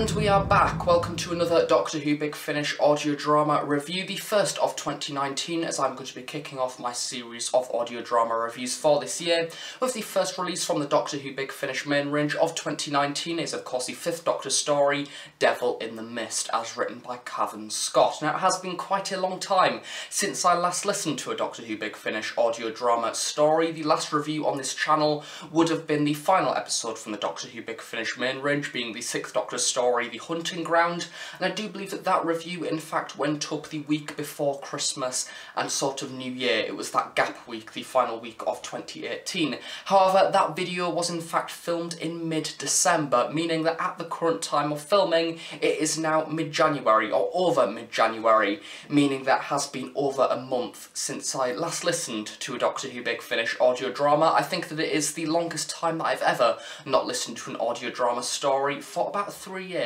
And we are back. Welcome to another Doctor Who Big Finish audio drama review, the first of 2019, as I'm going to be kicking off my series of audio drama reviews for this year, with the first release from the Doctor Who Big Finish main range of 2019 is of course the 5th Doctor story, Devil in the Mist, as written by Cavan Scott. Now, it has been quite a long time since I last listened to a Doctor Who Big Finish audio drama story. The last review on this channel would have been the final episode from the Doctor Who Big Finish main range, being the 6th Doctor story, The Hunting Ground, and I do believe that that review in fact went up the week before Christmas and sort of New Year. It was that gap week, the final week of 2018. However, that video was in fact filmed in mid-December, meaning that at the current time of filming it is now mid-January, or over mid-January, meaning that has been over a month since I last listened to a Doctor Who Big Finish audio drama. I think that it is the longest time that I've ever not listened to an audio drama story, for about 3 years,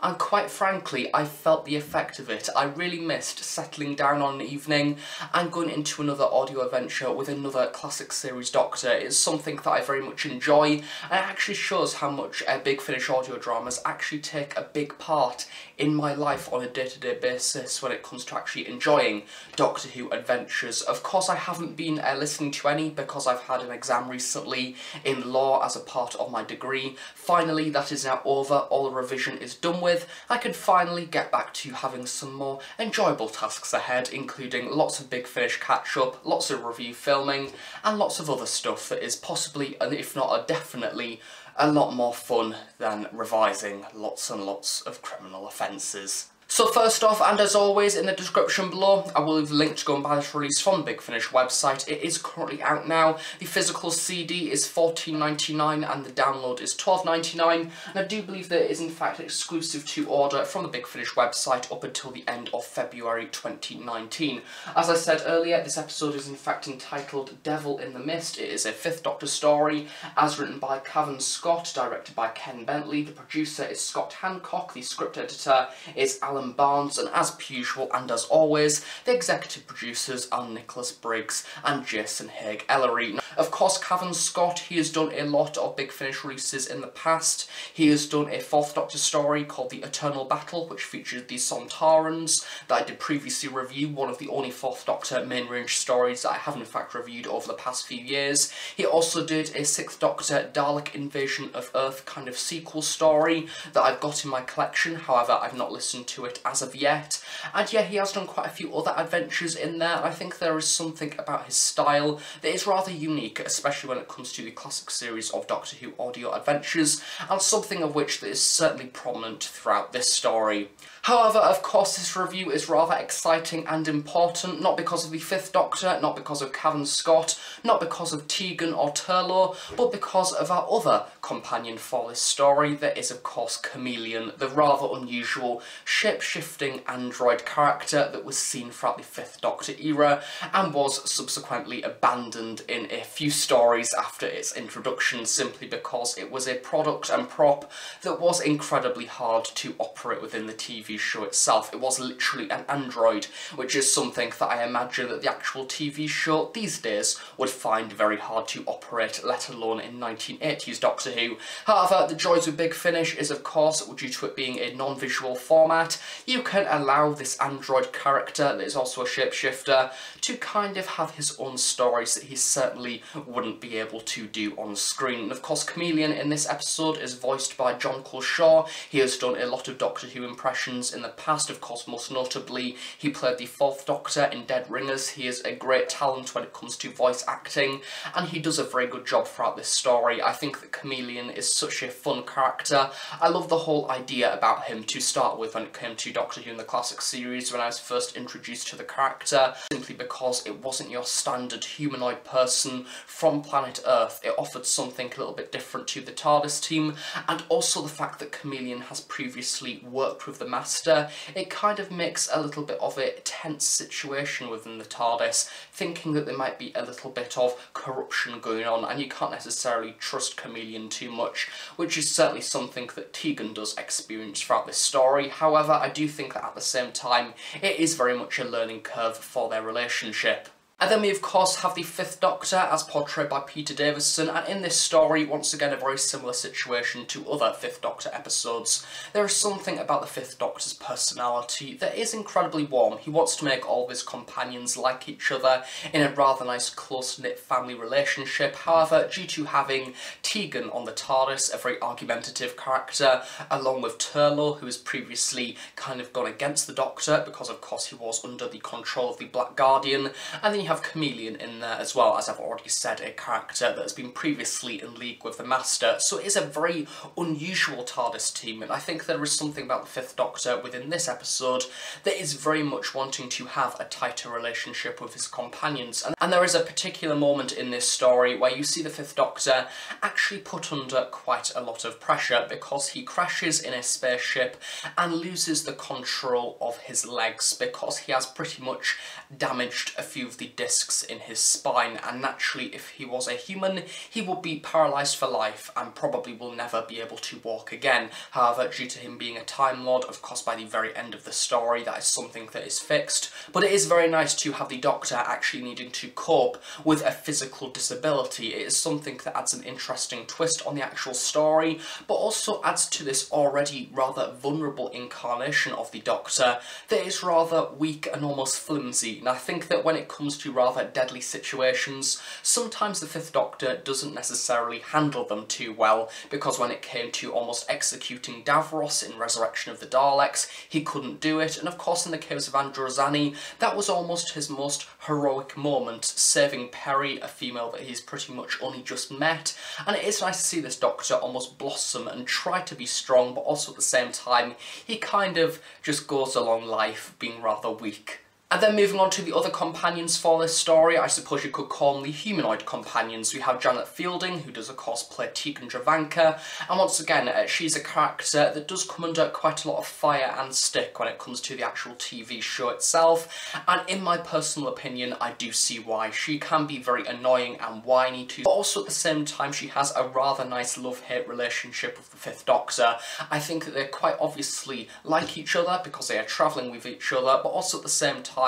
and quite frankly I felt the effect of it. I really missed settling down on an evening and going into another audio adventure with another classic series Doctor. It's something that I very much enjoy, and it actually shows how much Big Finish audio dramas actually take a big part in my life on a day-to-day basis when it comes to actually enjoying Doctor Who adventures. Of course, I haven't been listening to any because I've had an exam recently in law as a part of my degree. Finally, that is now over, all the revision is done with. I can finally get back to having some more enjoyable tasks ahead, including lots of Big Finish catch-up, lots of review filming, and lots of other stuff that is possibly, and if not definitely, a lot more fun than revising lots and lots of criminal offences. So first off, and as always, in the description below, I will leave a link to go and buy this release from the Big Finish website. It is currently out now. The physical CD is $14.99 and the download is $12.99. And I do believe that it is in fact exclusive to order from the Big Finish website up until the end of February 2019. As I said earlier, this episode is in fact entitled Devil in the Mist. It is a 5th Doctor story, as written by Cavan Scott, directed by Ken Bentley. The producer is Scott Hancock. The script editor is Alan Barnes, and as per usual and as always, the executive producers are Nicholas Briggs and Jason Haig-Ellery. Of course, Cavan Scott, he has done a lot of Big Finish releases in the past. He has done a 4th Doctor story called The Eternal Battle, which featured the Sontarans, that I did previously review, one of the only 4th Doctor main range stories that I have in fact reviewed over the past few years. He also did a 6th Doctor Dalek Invasion of Earth kind of sequel story that I've got in my collection, however I've not listened to it as of yet. And yeah, he has done quite a few other adventures in there, and I think there is something about his style that is rather unique, especially when it comes to the classic series of Doctor Who audio adventures, and something of which that is certainly prominent throughout this story. However, of course, this review is rather exciting and important, not because of the 5th Doctor, not because of Cavan Scott, not because of Tegan or Turlough, but because of our other companion for this story. That is, of course, Kamelion, the rather unusual shape-shifting android character that was seen throughout the 5th Doctor era and was subsequently abandoned in a few stories after its introduction, simply because it was a product and prop that was incredibly hard to operate within the TV show itself. It was literally an android, which is something that I imagine that the actual TV show these days would find very hard to operate, let alone in 1980s Doctor Who. However, the joys with Big Finish is, of course, due to it being a non-visual format, you can allow this android character, that is also a shapeshifter, to kind of have his own stories that he certainly wouldn't be able to do on screen. And of course, Kamelion in this episode is voiced by Jon Culshaw. He has done a lot of Doctor Who impressions in the past. Of course, most notably, he played the 4th Doctor in Dead Ringers. He is a great talent when it comes to voice acting, and he does a very good job throughout this story. I think that Kamelion is such a fun character. I love the whole idea about him to start with when it came to Doctor Who in the classic series when I was first introduced to the character, simply because it wasn't your standard humanoid person from planet Earth. It offered something a little bit different to the TARDIS team, and also the fact that Kamelion has previously worked with the Master. It kind of makes a little bit of a tense situation within the TARDIS, thinking that there might be a little bit of corruption going on, and you can't necessarily trust Kamelion too much, which is certainly something that Tegan does experience throughout this story. However, I do think that at the same time, it is very much a learning curve for their relationship. And then we of course have the Fifth Doctor as portrayed by Peter Davison, and in this story, once again a very similar situation to other Fifth Doctor episodes. There is something about the Fifth Doctor's personality that is incredibly warm. He wants to make all of his companions like each other in a rather nice close-knit family relationship. However, due to having Tegan on the TARDIS, a very argumentative character, along with Turlough, who has previously kind of gone against the Doctor because of course he was under the control of the Black Guardian, and then you have Kamelion in there as well, as I've already said, a character that has been previously in league with the Master, so it is a very unusual TARDIS team, and I think there is something about the Fifth Doctor within this episode that is very much wanting to have a tighter relationship with his companions, and there is a particular moment in this story where you see the Fifth Doctor actually put under quite a lot of pressure because he crashes in a spaceship and loses the control of his legs because he has pretty much damaged a few of the discs in his spine, and naturally if he was a human he would be paralysed for life and probably will never be able to walk again. However, due to him being a Time Lord, of course by the very end of the story that is something that is fixed, but it is very nice to have the Doctor actually needing to cope with a physical disability. It is something that adds an interesting twist on the actual story, but also adds to this already rather vulnerable incarnation of the Doctor that is rather weak and almost flimsy, and I think that when it comes to rather deadly situations, sometimes the Fifth Doctor doesn't necessarily handle them too well, because when it came to almost executing Davros in Resurrection of the Daleks, he couldn't do it, and of course in the case of Androzani, that was almost his most heroic moment, saving Perry, a female that he's pretty much only just met, and it is nice to see this Doctor almost blossom and try to be strong, but also at the same time, he kind of just goes along life being rather weak. And then moving on to the other companions for this story, I suppose you could call them the humanoid companions. We have Janet Fielding, who does of course play Tegan Travanka, and once again she's a character that does come under quite a lot of fire and stick when it comes to the actual TV show itself, and in my personal opinion I do see why. She can be very annoying and whiny too, but also at the same time she has a rather nice love-hate relationship with the Fifth Doctor. I think that they quite obviously like each other because they are travelling with each other, but also at the same time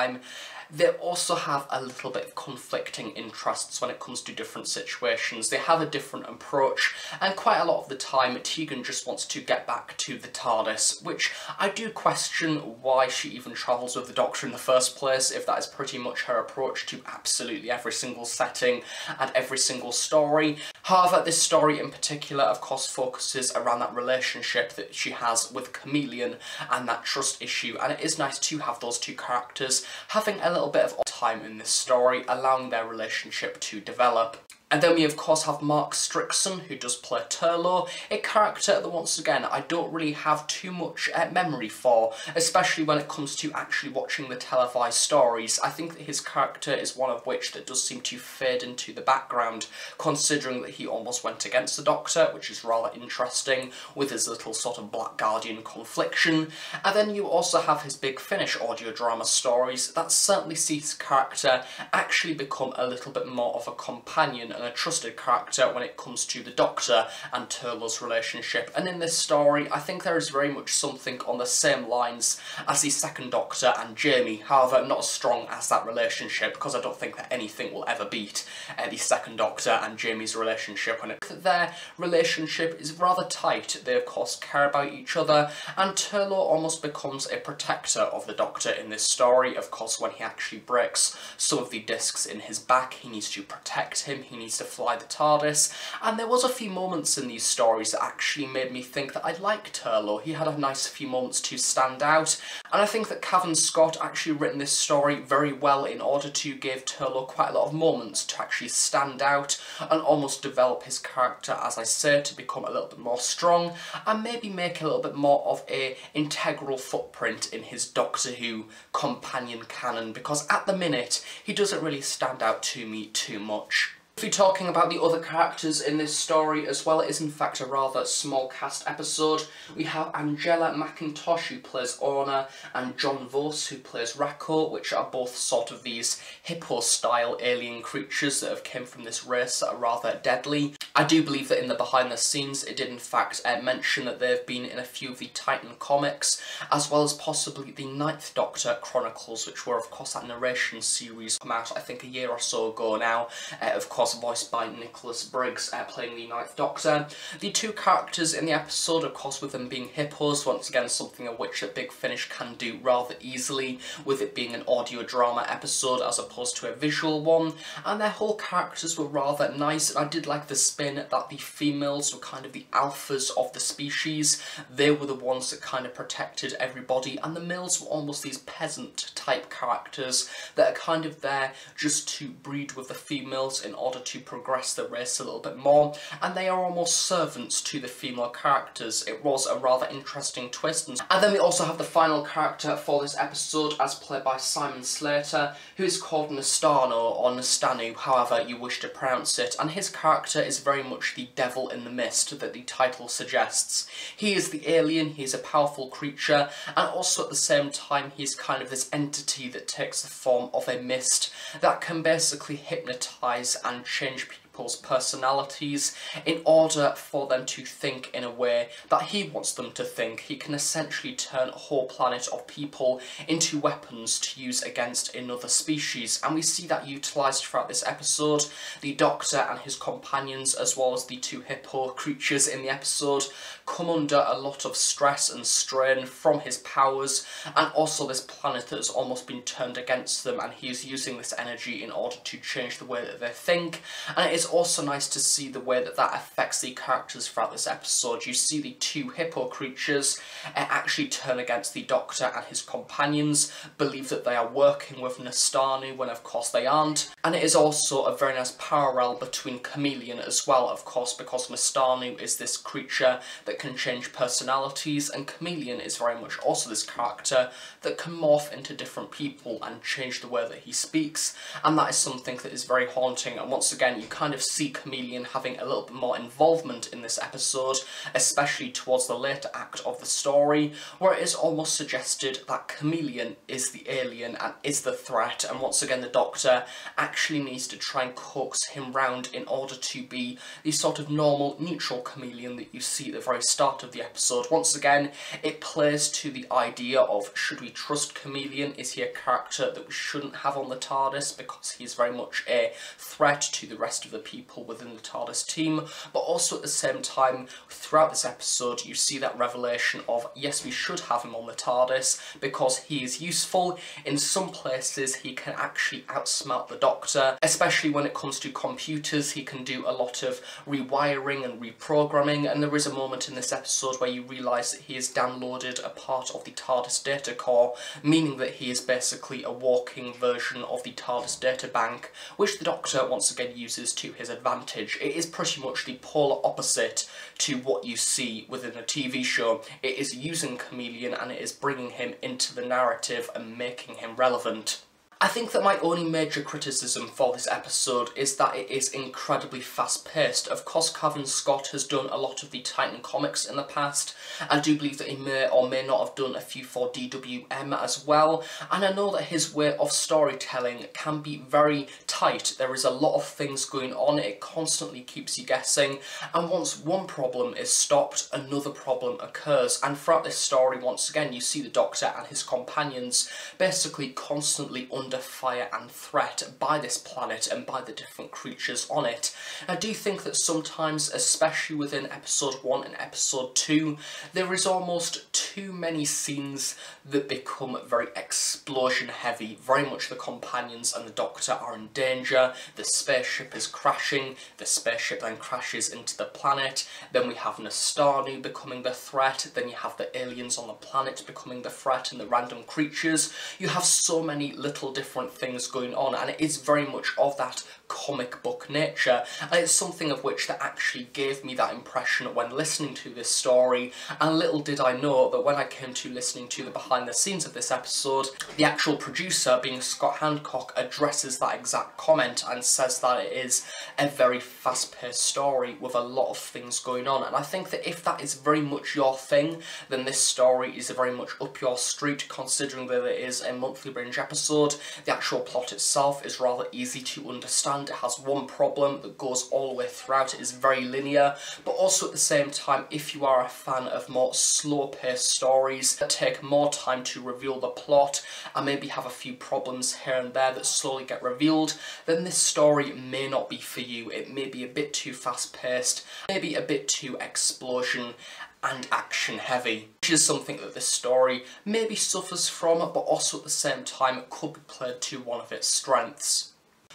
they also have a little bit of conflicting interests when it comes to different situations. They have a different approach, and quite a lot of the time Tegan just wants to get back to the TARDIS, which I do question why she even travels with the Doctor in the first place, if that is pretty much her approach to absolutely every single setting and every single story. However, this story in particular of course focuses around that relationship that she has with Kamelion and that trust issue, and it is nice to have those two characters having a little bit of time in this story, allowing their relationship to develop. And then we of course have Marx Trixin, who does play Turlough, a character that once again I don't really have too much memory for, especially when it comes to actually watching the televised stories. I think that his character is one of which that does seem to fade into the background, considering that he almost went against the Doctor, which is rather interesting, with his little sort of Black Guardian confliction. And then you also have his Big Finish audio drama stories that certainly see his character actually become a little bit more of a companion and a trusted character when it comes to the Doctor and Turlough's relationship. And in this story, I think there is very much something on the same lines as the Second Doctor and Jamie, however not as strong as that relationship, because I don't think that anything will ever beat the Second Doctor and Jamie's relationship. And their relationship is rather tight. They of course care about each other, and Turlough almost becomes a protector of the Doctor in this story. Of course, when he actually breaks some of the discs in his back, he needs to protect him, he needs to fly the TARDIS, and there was a few moments in these stories that actually made me think that I liked Turlough. He had a nice few moments to stand out, and I think that Cavan Scott actually written this story very well in order to give Turlough quite a lot of moments to actually stand out and almost develop his character, as I say, to become a little bit more strong and maybe make a little bit more of a integral footprint in his Doctor Who companion canon, because at the minute he doesn't really stand out to me too much. If you're talking about the other characters in this story as well, it is in fact a rather small cast episode. We have Angela McIntosh, who plays Orna, and John Vos, who plays Rako, which are both sort of these hippo-style alien creatures that have come from this race that are rather deadly. I do believe that in the behind the scenes it did in fact mention that they've been in a few of the Titan comics, as well as possibly the Ninth Doctor Chronicles, which were of course that narration series come out I think a year or so ago now, of course voiced by Nicholas Briggs playing the Ninth Doctor. The two characters in the episode, of course with them being hippos, once again something of which that Big Finish can do rather easily, with it being an audio drama episode as opposed to a visual one, and their whole characters were rather nice, and I did like the spin that the females were kind of the alphas of the species. They were the ones that kind of protected everybody, and the males were almost these peasant type characters that are kind of there just to breed with the females in order to progress the race a little bit more, and they are almost servants to the female characters. It was a rather interesting twist. And then we also have the final character for this episode, as played by Simon Slater, who is called Nastano, or Nastanu, however you wish to pronounce it, and his character is very much the devil in the mist that the title suggests. He is the alien, he is a powerful creature, and also at the same time he's kind of this entity that takes the form of a mist that can basically hypnotise and change people's personalities in order for them to think in a way that he wants them to think. He can essentially turn a whole planet of people into weapons to use against another species, and we see that utilised throughout this episode. The Doctor and his companions, as well as the two hippo creatures in the episode, come under a lot of stress and strain from his powers, and also this planet that has almost been turned against them, and he is using this energy in order to change the way that they think. And it is also nice to see the way that that affects the characters throughout this episode. You see the two hippo creatures actually turn against the Doctor and his companions, believe that they are working with Nastanu when of course they aren't, and it is also a very nice parallel between Kamelion as well, of course, because Nastanu is this creature that can change personalities, and Kamelion is very much also this character that can morph into different people and change the way that he speaks, and that is something that is very haunting. And once again you kind of see Kamelion having a little bit more involvement in this episode, especially towards the later act of the story, where it is almost suggested that Kamelion is the alien and is the threat, and once again the Doctor actually needs to try and coax him round in order to be the sort of normal, neutral Kamelion that you see at the very start of the episode. Once again, it plays to the idea of, should we trust Kamelion? Is he a character that we shouldn't have on the TARDIS because he's very much a threat to the rest of the people within the TARDIS team? But also at the same time, throughout this episode, you see that revelation of, yes, we should have him on the TARDIS because he is useful. In some places, he can actually outsmart the Doctor, especially when it comes to computers. He can do a lot of rewiring and reprogramming, and there is a moment in this episode where you realise that he has downloaded a part of the TARDIS data core, meaning that he is basically a walking version of the TARDIS data bank, which the Doctor once again uses to his advantage. It is pretty much the polar opposite to what you see within a TV show. It is using Kamelion and it is bringing him into the narrative and making him relevant. I think that my only major criticism for this episode is that it is incredibly fast-paced. Of course, Cavan Scott has done a lot of the Titan comics in the past. I do believe that he may or may not have done a few for DWM as well, and I know that his way of storytelling can be very tight. There is a lot of things going on, it constantly keeps you guessing, and once one problem is stopped, another problem occurs. And throughout this story, once again, you see the Doctor and his companions basically constantly under fire and threat by this planet and by the different creatures on it. I do think that sometimes, especially within episode 1 and episode 2, there is almost too many scenes that become very explosion heavy. Very much the companions and the Doctor are in danger, the spaceship is crashing, the spaceship then crashes into the planet, then we have Nastanu becoming the threat, then you have the aliens on the planet becoming the threat and the random creatures. You have so many little different things going on, and it is very much of that comic book nature, and it's something of which that actually gave me that impression when listening to this story. And little did I know that when I came to listening to the behind the scenes of this episode, the actual producer, being Scott Hancock, addresses that exact comment and says that it is a very fast-paced story with a lot of things going on. And I think that if that is very much your thing, then this story is very much up your street, considering that it is a monthly binge episode. The actual plot itself is rather easy to understand. It has one problem that goes all the way throughout. It is very linear, but also at the same time, if you are a fan of more slow-paced stories that take more time to reveal the plot and maybe have a few problems here and there that slowly get revealed, then this story may not be for you. It may be a bit too fast-paced, maybe a bit too explosion and action heavy, which is something that this story maybe suffers from, but also at the same time could be played to one of its strengths.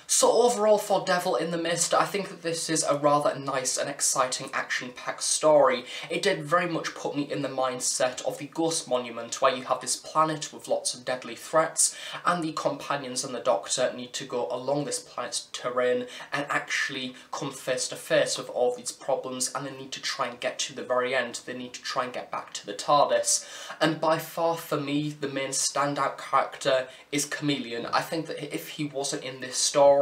So overall, for Devil in the Mist, I think that this is a rather nice and exciting action-packed story. It did very much put me in the mindset of the Ghost Monument, where you have this planet with lots of deadly threats, and the companions and the Doctor need to go along this planet's terrain and actually come face to face with all these problems, and they need to try and get to the very end. They need to try and get back to the TARDIS. And by far, for me, the main standout character is Kamelion. I think that if he wasn't in this story,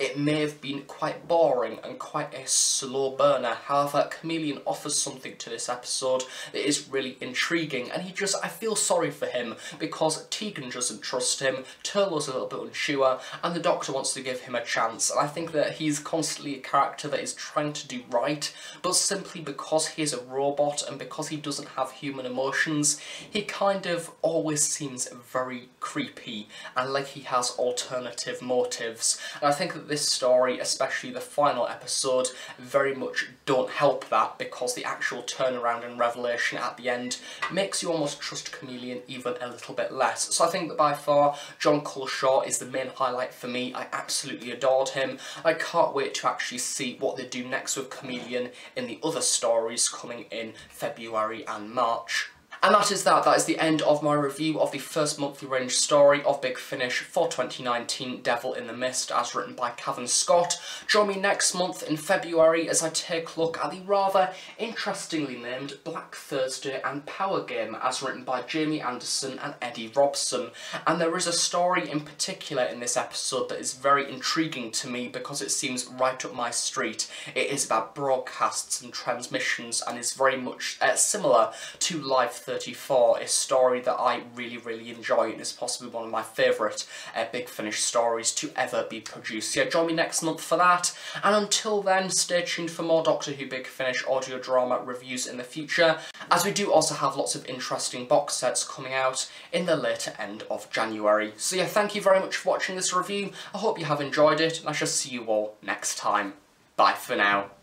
it may have been quite boring and quite a slow burner. However, Kamelion offers something to this episode that is really intriguing, and I feel sorry for him because Tegan doesn't trust him, Turlough's a little bit unsure, and the Doctor wants to give him a chance. And I think that he's constantly a character that is trying to do right, but simply because he is a robot and because he doesn't have human emotions, he kind of always seems very creepy and like he has alternative motives. And I think that this story, especially the final episode, very much don't help that, because the actual turnaround and revelation at the end makes you almost trust Kamelion even a little bit less. So I think that by far, Jon Culshaw is the main highlight for me. I absolutely adored him. I can't wait to actually see what they do next with Kamelion in the other stories coming in February and March. And that is the end of my review of the first monthly range story of Big Finish for 2019, Devil in the Mist, as written by Cavan Scott. Join me next month in February as I take a look at the rather interestingly named Black Thursday and Power Game, as written by Jamie Anderson and Eddie Robson. And there is a story in particular in this episode that is very intriguing to me because it seems right up my street. It is about broadcasts and transmissions and is very much similar to Live 34, a story that I really enjoy and is possibly one of my favourite Big Finish stories to ever be produced. So yeah, join me next month for that, and until then, stay tuned for more Doctor Who Big Finish audio drama reviews in the future, as we do also have lots of interesting box sets coming out in the later end of January. So yeah, thank you very much for watching this review. I hope you have enjoyed it, and I shall see you all next time. Bye for now.